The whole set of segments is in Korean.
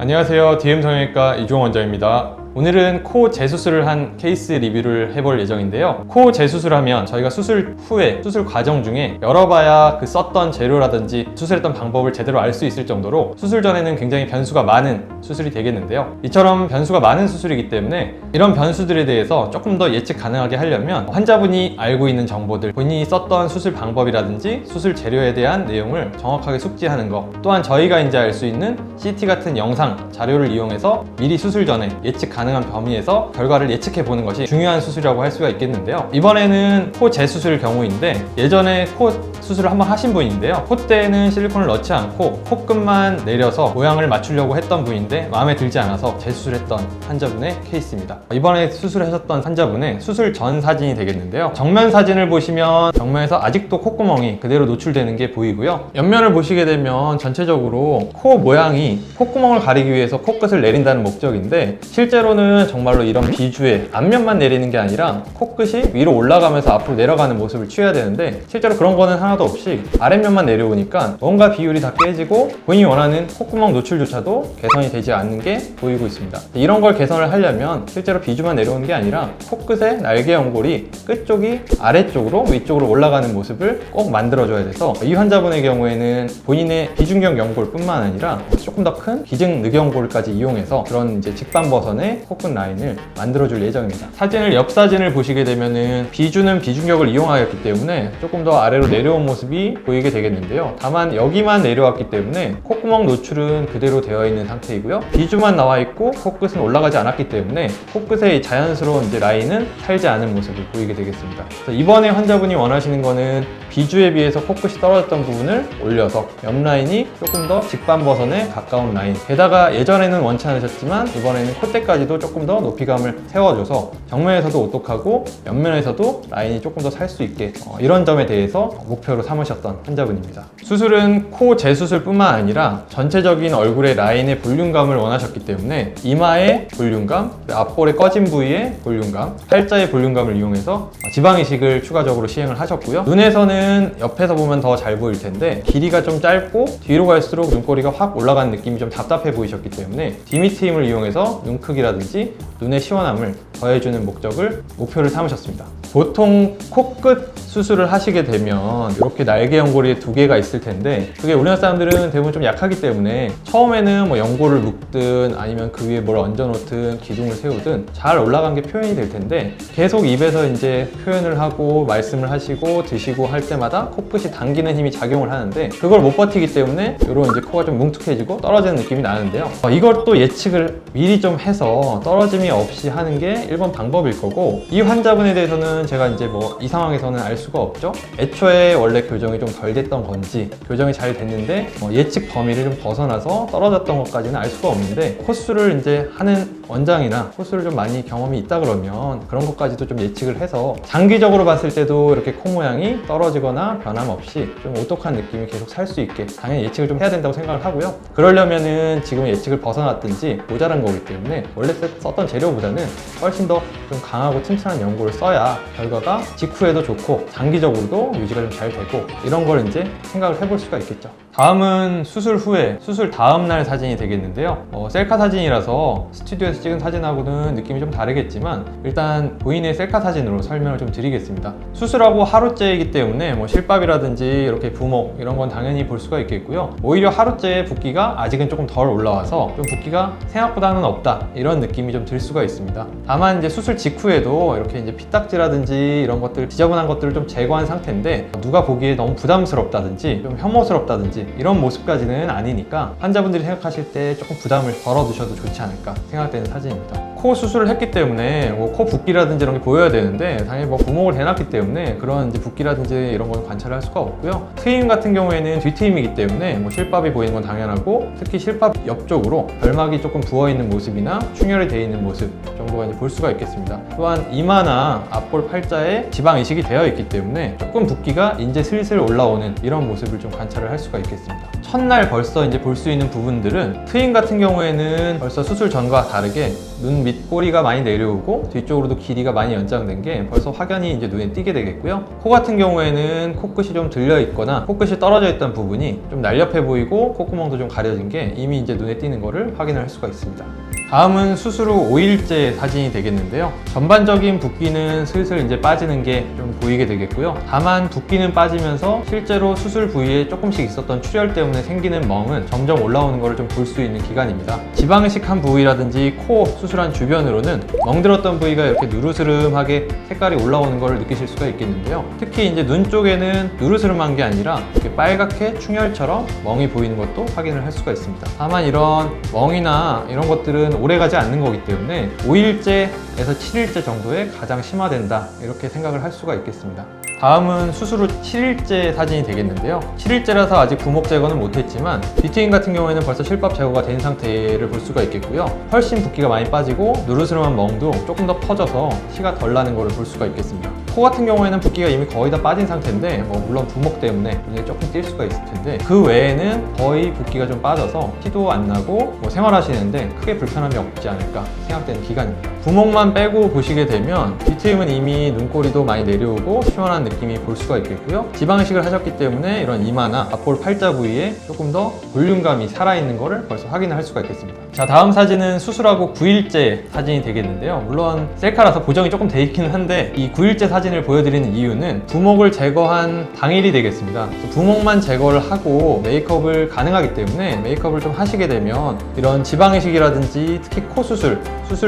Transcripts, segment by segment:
안녕하세요. DM성형외과 이종원 원장입니다. 오늘은 코 재수술을 한 케이스 리뷰를 해볼 예정인데요. 코 재수술하면 저희가 수술 후에 수술 과정 중에 열어봐야 그 썼던 재료라든지 수술했던 방법을 제대로 알 수 있을 정도로 수술 전에는 굉장히 변수가 많은 수술이 되겠는데요. 이처럼 변수가 많은 수술이기 때문에 이런 변수들에 대해서 조금 더 예측 가능하게 하려면 환자분이 알고 있는 정보들, 본인이 썼던 수술 방법이라든지 수술 재료에 대한 내용을 정확하게 숙지하는 것, 또한 저희가 이제 알 수 있는 CT 같은 영상 자료를 이용해서 미리 수술 전에 예측 가능한 범위에서 결과를 예측해 보는 것이 중요한 수술이라고 할 수가 있겠는데요. 이번에는 코 재수술 경우인데, 예전에 코 수술을 한번 하신 분인데요. 콧대에는 실리콘을 넣지 않고 코끝만 내려서 모양을 맞추려고 했던 분인데 마음에 들지 않아서 재수술했던 환자분의 케이스입니다. 이번에 수술하셨던 환자분의 수술 전 사진이 되겠는데요. 정면 사진을 보시면 정면에서 아직도 콧구멍이 그대로 노출되는 게 보이고요. 옆면을 보시게 되면 전체적으로 코 모양이 콧구멍을 가리기 위해서 코끝을 내린다는 목적인데, 실제로는 정말로 이런 비주에 앞면만 내리는 게 아니라 코끝이 위로 올라가면서 앞으로 내려가는 모습을 취해야 되는데, 실제로 그런 거는 하나도 없이 아랫면만 내려오니까 뭔가 비율이 다 깨지고 본인이 원하는 콧구멍 노출조차도 개선이 되지 않는 게 보이고 있습니다. 이런 걸 개선을 하려면 실제로 비주만 내려오는 게 아니라 코끝의 날개 연골이 끝쪽이 아래쪽으로 위쪽으로 올라가는 모습을 꼭 만들어줘야 돼서, 이 환자분의 경우에는 본인의 비중격 연골뿐만 아니라 조금 더 큰 기증 늑연골까지 이용해서 그런 이제 직반버선의 코끝 라인을 만들어줄 예정입니다. 사진을 옆 사진을 보시게 되면은 비주는 비중격을 이용하였기 때문에 조금 더 아래로 내려온 모습이 보이게 되겠는데요. 다만 여기만 내려왔기 때문에 콧구멍 노출은 그대로 되어 있는 상태이고요. 비주만 나와 있고 코끝은 올라가지 않았기 때문에 코끝의 자연스러운 이제 라인은 살지 않은 모습을 보이게 되겠습니다. 그래서 이번에 환자분이 원하시는 거는 비주에 비해서 코끝이 떨어졌던 부분을 올려서 옆 라인이 조금 더 직반버선에 가까운 라인, 게다가 예전에는 원치 않으셨지만 이번에는 콧대까지도 조금 더 높이감을 세워줘서 정면에서도 오똑하고 옆면에서도 라인이 조금 더 살 수 있게, 이런 점에 대해서 목표로 삼으셨던 환자분입니다. 수술은 코 재수술 뿐만 아니라 전체적인 얼굴의 라인의 볼륨감을 원하셨기 때문에 이마의 볼륨감, 앞볼의 꺼진 부위의 볼륨감, 팔자의 볼륨감을 이용해서 지방 이식을 추가적으로 시행을 하셨고요. 눈에서는 옆에서 보면 더 잘 보일 텐데 길이가 좀 짧고 뒤로 갈수록 눈꼬리가 확 올라가는 느낌이 좀 답답해 보이셨기 때문에 디미트 힘을 이용해서 눈 크기라든지 눈의 시원함을 더해주는 목표를 삼으셨습니다. 보통 코끝 수술을 하시게 되면 이렇게 날개 연골이 두 개가 있을 텐데, 그게 우리나라 사람들은 대부분 좀 약하기 때문에 처음에는 뭐 연골을 묶든 아니면 그 위에 뭘 얹어 놓든 기둥을 세우든 잘 올라간 게 표현이 될 텐데, 계속 입에서 이제 표현을 하고 말씀을 하시고 드시고 할 때마다 코끝이 당기는 힘이 작용을 하는데, 그걸 못 버티기 때문에 이런 이제 코가 좀 뭉툭해지고 떨어지는 느낌이 나는데요. 이걸 또 예측을 미리 좀 해서 떨어짐이 없이 하는 게 1번 방법일 거고, 이 환자분에 대해서는 제가 이제 뭐 이 상황에서는 알 수가 없죠. 애초에 원래 교정이 좀 덜 됐던 건지 교정이 잘 됐는데 예측 범위를 좀 벗어나서 떨어졌던 것까지는 알 수가 없는데, 코수술을 이제 하는 원장이나 코수술을 좀 많이 경험이 있다 그러면 그런 것까지도 좀 예측을 해서 장기적으로 봤을 때도 이렇게 코 모양이 떨어지거나 변함없이 좀 오똑한 느낌이 계속 살 수 있게 당연히 예측을 좀 해야 된다고 생각을 하고요. 그러려면은 지금 예측을 벗어났든지 모자란 거기 때문에 원래 썼던 재료보다는 훨씬 더 좀 강하고 튼튼한 연골을 써야 결과가 직후에도 좋고 장기적으로도 유지가 좀 잘 되고, 이런 걸 이제 생각을 해볼 수가 있겠죠. 다음은 수술 후에 수술 다음날 사진이 되겠는데요. 셀카 사진이라서 스튜디오에서 찍은 사진하고는 느낌이 좀 다르겠지만 일단 본인의 셀카 사진으로 설명을 좀 드리겠습니다. 수술하고 하루째이기 때문에 뭐 실밥이라든지 이렇게 부목 이런 건 당연히 볼 수가 있겠고요. 오히려 하루째의 붓기가 아직은 조금 덜 올라와서 좀 붓기가 생각보다는 없다, 이런 느낌이 좀 들 수가 있습니다. 다만 이제 수술 직후에도 이렇게 이제 피딱지라든지 이런 것들, 지저분한 것들을 좀 제거한 상태인데 누가 보기에 너무 부담스럽다든지 좀 혐오스럽다든지 이런 모습까지는 아니니까 환자분들이 생각하실 때 조금 부담을 덜어두셔도 좋지 않을까 생각되는 사진입니다. 코 수술을 했기 때문에 코 붓기라든지 이런 게 보여야 되는데 당연히 뭐 부목을 해놨기 때문에 그런 이제 붓기라든지 이런 건 관찰을 할 수가 없고요. 트임 같은 경우에는 뒤트임이기 때문에 뭐 실밥이 보이는 건 당연하고, 특히 실밥 옆쪽으로 결막이 조금 부어있는 모습이나 충혈이 되어 있는 모습 정도가 이제 볼 수가 있겠습니다. 또한 이마나 앞볼 팔자에 지방 이식이 되어 있기 때문에 조금 붓기가 이제 슬슬 올라오는 이런 모습을 좀 관찰을 할 수가 있겠습니다. 있겠습니다. 첫날 벌써 이제 볼 수 있는 부분들은 트임 같은 경우에는 벌써 수술 전과 다르게 눈 밑 꼬리가 많이 내려오고 뒤쪽으로도 길이가 많이 연장된 게 벌써 확연히 이제 눈에 띄게 되겠고요. 코 같은 경우에는 코끝이 좀 들려 있거나 코끝이 떨어져 있던 부분이 좀 날렵해 보이고 콧구멍도 좀 가려진 게 이미 이제 눈에 띄는 거를 확인을 할 수가 있습니다. 다음은 수술 후 5일째 사진이 되겠는데요. 전반적인 붓기는 슬슬 이제 빠지는 게 좀 보이게 되겠고요. 다만 붓기는 빠지면서 실제로 수술 부위에 조금씩 있었던 출혈 때문에 생기는 멍은 점점 올라오는 것을 좀 볼 수 있는 기간입니다. 지방 이식한 부위라든지 코 수술한 주변으로는 멍들었던 부위가 이렇게 누르스름하게 색깔이 올라오는 것을 느끼실 수가 있겠는데요. 특히 이제 눈 쪽에는 누르스름한 게 아니라 이렇게 빨갛게 충혈처럼 멍이 보이는 것도 확인을 할 수가 있습니다. 다만 이런 멍이나 이런 것들은 오래가지 않는 거기 때문에 5일째에서 7일째 정도에 가장 심화된다 이렇게 생각을 할 수가 있겠습니다. 다음은 수술 후 7일째 사진이 되겠는데요. 7일째라서 아직 부목 제거는 못했지만 뒤트임 같은 경우에는 벌써 실밥 제거가 된 상태를 볼 수가 있겠고요. 훨씬 붓기가 많이 빠지고 누르스름한 멍도 조금 더 퍼져서 티가 덜 나는 것을 볼 수가 있겠습니다. 코 같은 경우에는 붓기가 이미 거의 다 빠진 상태인데 물론 부목 때문에 눈에 조금 띌 수가 있을 텐데 그 외에는 거의 붓기가 좀 빠져서 티도 안 나고 생활하시는데 크게 불편함이 없지 않을까 생각되는 기간입니다. 부목만 빼고 보시게 되면 뒤트임은 이미 눈꼬리도 많이 내려오고 시원한 느낌이 볼 수가 있겠고요. 지방 이식을 하셨기 때문에 이런 이마나 앞볼 팔자 부위에 조금 더 볼륨감이 살아있는 것을 벌써 확인을 할 수가 있겠습니다. 자, 다음 사진은 수술하고 9일째 사진이 되겠는데요. 물론 셀카라서 보정이 조금 돼 있기는 한데 이 9일째 사진을 보여드리는 이유는 부목을 제거한 당일이 되겠습니다. 부목만 제거를 하고 메이크업을 가능하기 때문에 메이크업을 좀 하시게 되면 이런 지방 이식이라든지 특히 코 수술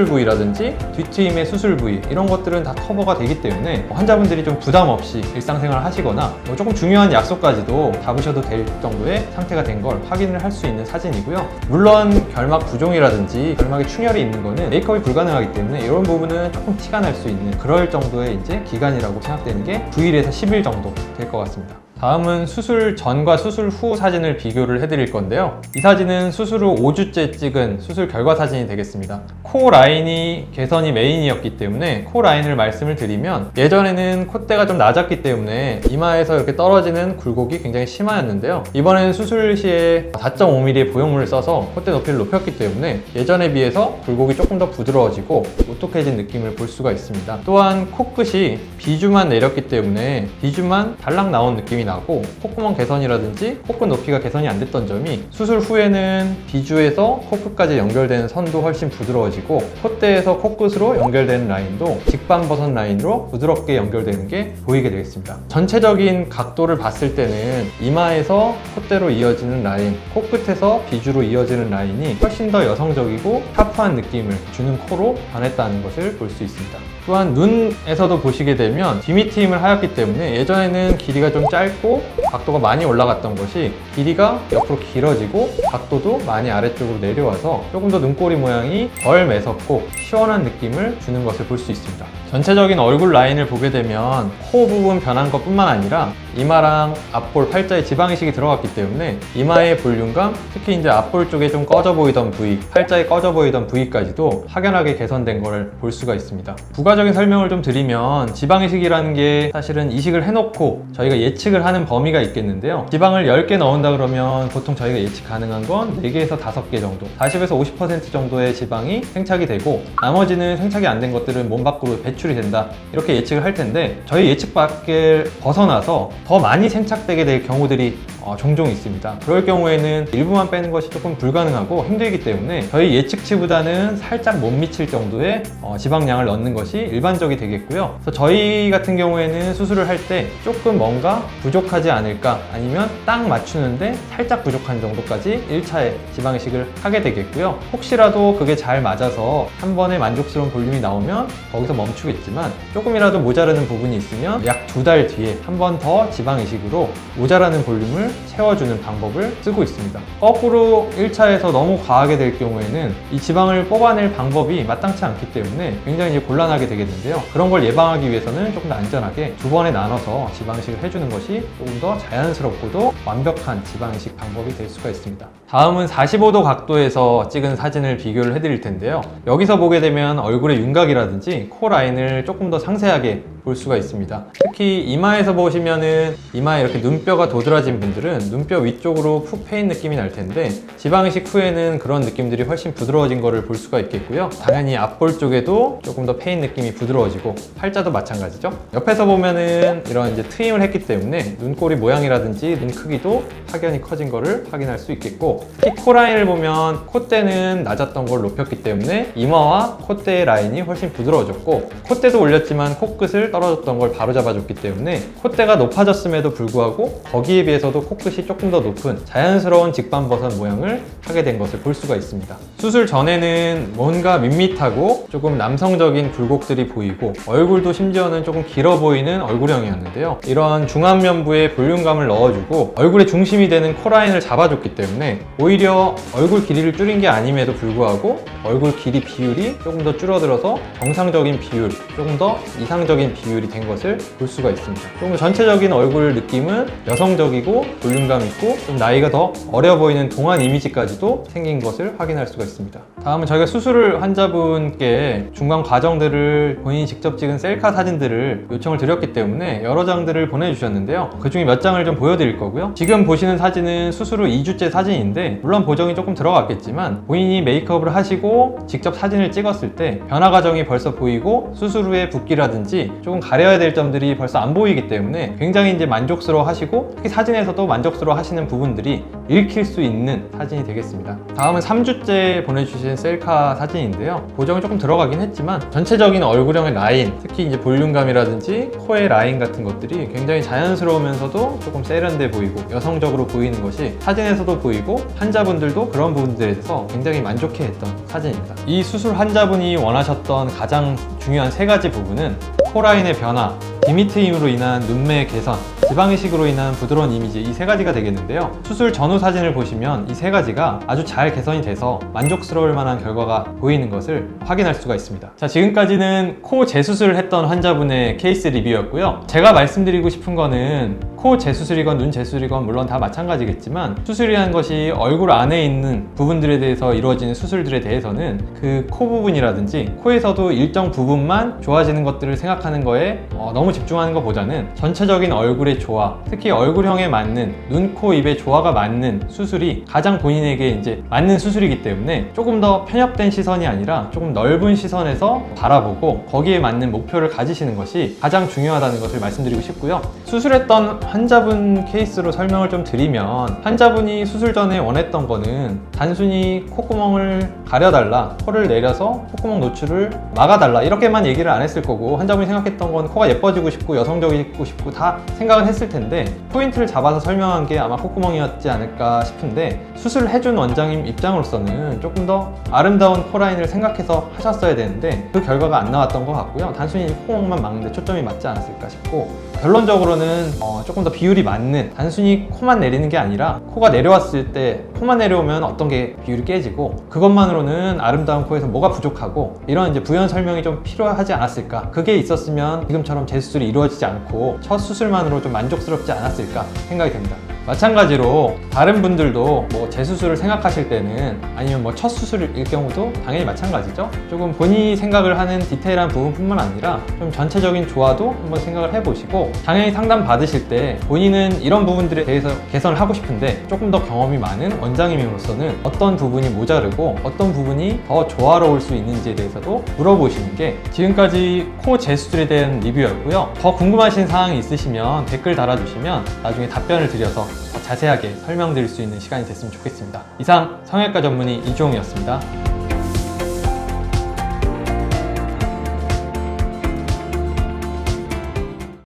부위라든지 뒤트임의 수술 부위 이런 것들은 다 커버가 되기 때문에 환자분들이 좀 부담 없이 일상생활을 하시거나 조금 중요한 약속까지도 잡으셔도 될 정도의 상태가 된 걸 확인을 할 수 있는 사진이고요. 물론 결막 부종이라든지 결막에 충혈이 있는 거는 메이크업이 불가능하기 때문에 이런 부분은 조금 티가 날 수 있는 그럴 정도의 이제 기간이라고 생각되는 게 9일에서 10일 정도 될 것 같습니다. 다음은 수술 전과 수술 후 사진을 비교를 해드릴 건데요. 이 사진은 수술 후 5주째 찍은 수술 결과 사진이 되겠습니다. 코 라인이 개선이 메인이었기 때문에 코 라인을 말씀을 드리면 예전에는 콧대가 좀 낮았기 때문에 이마에서 이렇게 떨어지는 굴곡이 굉장히 심하였는데요. 이번에는 수술 시에 4.5mm의 보형물을 써서 콧대 높이를 높였기 때문에 예전에 비해서 굴곡이 조금 더 부드러워지고 오똑해진 느낌을 볼 수가 있습니다. 또한 코끝이 비주만 내렸기 때문에 비주만 달랑 나온 느낌이 나고 콧구멍 개선이라든지 코끝 높이가 개선이 안 됐던 점이 수술 후에는 비주에서 코끝까지 연결되는 선도 훨씬 부드러워지고 콧대에서 코끝으로 연결되는 라인도 직방버섯 라인으로 부드럽게 연결되는 게 보이게 되겠습니다. 전체적인 각도를 봤을 때는 이마에서 콧대로 이어지는 라인, 코끝에서 비주로 이어지는 라인이 훨씬 더 여성적이고 타프한 느낌을 주는 코로 변했다는 것을 볼 수 있습니다. 또한 눈에서도 보시게 되면 뒤밑트임을 하였기 때문에 예전에는 길이가 좀 짧고 각도가 많이 올라갔던 것이 길이가 옆으로 길어지고 각도도 많이 아래쪽으로 내려와서 조금 더 눈꼬리 모양이 덜 매섭고 시원한 느낌을 주는 것을 볼 수 있습니다. 전체적인 얼굴 라인을 보게 되면 코 부분 변한 것 뿐만 아니라 이마랑 앞볼 팔자에 지방 이식이 들어갔기 때문에 이마의 볼륨감, 특히 이제 앞볼 쪽에 좀 꺼져 보이던 부위, 팔자에 꺼져 보이던 부위까지도 확연하게 개선된 것을 볼 수가 있습니다. 부가적인 설명을 좀 드리면 지방 이식이라는 게 사실은 이식을 해놓고 저희가 예측을 하는 범위가 있겠는데요. 지방을 10개 넣은다 그러면 보통 저희가 예측 가능한 건 4개에서 5개 정도, 40에서 50% 정도의 지방이 생착이 되고 나머지는 생착이 안 된 것들은 몸 밖으로 배출이 된다 이렇게 예측을 할 텐데 저희 예측 밖을 벗어나서 더 많이 생착되게 될 경우들이 종종 있습니다. 그럴 경우에는 일부만 빼는 것이 조금 불가능하고 힘들기 때문에 저희 예측치보다는 살짝 못 미칠 정도의 지방량을 넣는 것이 일반적이 되겠고요. 그래서 저희 같은 경우에는 수술을 할 때 조금 뭔가 부족하지 않을까 아니면 딱 맞추는데 살짝 부족한 정도까지 1차에 지방 이식을 하게 되겠고요. 혹시라도 그게 잘 맞아서 한 번에 만족스러운 볼륨이 나오면 거기서 멈추겠지만 조금이라도 모자라는 부분이 있으면 약 2달 뒤에 한 번 더 지방 이식으로 모자라는 볼륨을 채워주는 방법을 쓰고 있습니다. 거꾸로 1차에서 너무 과하게 될 경우에는 이 지방을 뽑아낼 방법이 마땅치 않기 때문에 굉장히 곤란하게 되겠는데요. 그런 걸 예방하기 위해서는 조금 더 안전하게 2번에 나눠서 지방 이식을 해주는 것이 조금 더 자연스럽고도 완벽한 지방 이식 방법이 될 수가 있습니다. 다음은 45도 각도에서 찍은 사진을 비교를 해드릴 텐데요. 여기서 보게 되면 얼굴의 윤곽이라든지 코 라인을 조금 더 상세하게 볼 수가 있습니다. 특히 이마에서 보시면은 이마에 이렇게 눈뼈가 도드라진 분들은 눈뼈 위쪽으로 푹 패인 느낌이 날 텐데 지방 이식 후에는 그런 느낌들이 훨씬 부드러워진 거를 볼 수가 있겠고요. 당연히 앞볼 쪽에도 조금 더 패인 느낌이 부드러워지고 팔자도 마찬가지죠. 옆에서 보면은 이런 이제 트임을 했기 때문에 눈꼬리 모양이라든지 눈 크기도 확연히 커진 거를 확인할 수 있겠고, 특히 코라인을 보면 콧대는 낮았던 걸 높였기 때문에 이마와 콧대의 라인이 훨씬 부드러워졌고, 콧대도 올렸지만 코끝을 떨어졌던 걸 바로 잡아줬기 때문에 콧대가 높아졌음에도 불구하고 거기에 비해서도 코끝이 조금 더 높은 자연스러운 직반버섯 모양을 하게 된 것을 볼 수가 있습니다. 수술 전에는 뭔가 밋밋하고 조금 남성적인 굴곡들이 보이고 얼굴도 심지어는 조금 길어 보이는 얼굴형이었는데요. 이런 중안면부에 볼륨감을 넣어주고 얼굴의 중심이 되는 코라인을 잡아줬기 때문에 오히려 얼굴 길이를 줄인 게 아님에도 불구하고 얼굴 길이 비율이 조금 더 줄어들어서 정상적인 비율, 조금 더 이상적인 비율이 된 것을 볼 수가 있습니다. 조금 전체적인 얼굴 느낌은 여성적이고 볼륨감 있고 좀 나이가 더 어려 보이는 동안 이미지까지도 생긴 것을 확인할 수가 있습니다. 다음은 저희가 수술을 환자분께 중간 과정들을 본인이 직접 찍은 셀카 사진들을 요청을 드렸기 때문에 여러 장들을 보내주셨는데요. 그 중에 몇 장을 좀 보여드릴 거고요. 지금 보시는 사진은 수술 후 2주째 사진인데 물론 보정이 조금 들어갔겠지만 본인이 메이크업을 하시고 직접 사진을 찍었을 때 변화 과정이 벌써 보이고 수술 후에 붓기라든지 조금 가려야 될 점들이 벌써 안 보이기 때문에 굉장히 이제 만족스러워 하시고, 특히 사진에서도 만족스러워 하시는 부분들이 읽힐 수 있는 사진이 되겠습니다. 다음은 3주째 보내주신 셀카 사진인데요. 보정이 조금 들어가긴 했지만 전체적인 얼굴형의 라인, 특히 이제 볼륨감이라든지 코의 라인 같은 것들이 굉장히 자연스러우면서도 조금 세련돼 보이고 여성적으로 보이는 것이 사진에서도 보이고 환자분들도 그런 부분들에 대해서 굉장히 만족해했던 사진입니다. 이 수술 환자분이 원하셨던 가장 중요한 3가지 부분은 코라인의 변화, 디미트임으로 인한 눈매 개선, 지방이식으로 인한 부드러운 이미지, 이 3가지가 되겠는데요. 수술 전후 사진을 보시면 이 3가지가 아주 잘 개선이 돼서 만족스러울 만한 결과가 보이는 것을 확인할 수가 있습니다. 자, 지금까지는 코 재수술을 했던 환자분의 케이스 리뷰였고요. 제가 말씀드리고 싶은 거는 코 재수술이건 눈 재수술이건 물론 다 마찬가지겠지만 수술이라는 것이 얼굴 안에 있는 부분들에 대해서 이루어지는 수술들에 대해서는 그 코 부분이라든지 코에서도 일정 부분만 좋아지는 것들을 생각하는 거에 너무 집중하는 것보다는 전체적인 얼굴의 조화, 특히 얼굴형에 맞는 눈, 코, 입의 조화가 맞는 수술이 가장 본인에게 이제 맞는 수술이기 때문에 조금 더 편협된 시선이 아니라 조금 넓은 시선에서 바라보고 거기에 맞는 목표를 가지시는 것이 가장 중요하다는 것을 말씀드리고 싶고요. 수술했던 환자분 케이스로 설명을 좀 드리면, 환자분이 수술 전에 원했던 거는 단순히 콧구멍을 가려달라, 코를 내려서 콧구멍 노출을 막아달라 이렇게만 얘기를 안 했을 거고, 환자분이 생각했던 건 코가 예뻐지고 싶고 여성적이고 싶고 다 생각은 했을 텐데 포인트를 잡아서 설명한 게 아마 콧구멍이었지 않을까 싶은데, 수술을 해준 원장님 입장으로서는 조금 더 아름다운 코라인을 생각해서 하셨어야 되는데 그 결과가 안 나왔던 것 같고요. 단순히 콧구멍만 막는데 초점이 맞지 않았을까 싶고, 결론적으로는 조금 더 비율이 맞는, 단순히 코만 내리는 게 아니라 코가 내려왔을 때 코만 내려오면 어떤 게 비율이 깨지고 그것만으로는 아름다운 코에서 뭐가 부족하고 이런 이제 부연 설명이 좀 필요하지 않았을까, 그게 있었으면 지금처럼 재수술이 이루어지지 않고 첫 수술만으로 좀 만족스럽지 않았을까 생각이 됩니다. 마찬가지로 다른 분들도 뭐 재수술을 생각하실 때는, 아니면 뭐 첫 수술일 경우도 당연히 마찬가지죠. 조금 본인이 생각을 하는 디테일한 부분뿐만 아니라 좀 전체적인 조화도 한번 생각을 해보시고, 당연히 상담 받으실 때 본인은 이런 부분들에 대해서 개선을 하고 싶은데 조금 더 경험이 많은 원장님으로서는 어떤 부분이 모자르고 어떤 부분이 더 조화로울 수 있는지에 대해서도 물어보시는 게, 지금까지 코 재수술에 대한 리뷰였고요. 더 궁금하신 사항이 있으시면 댓글 달아주시면 나중에 답변을 드려서 더 자세하게 설명드릴 수 있는 시간이 됐으면 좋겠습니다. 이상 성형외과 전문의 이주홍이었습니다.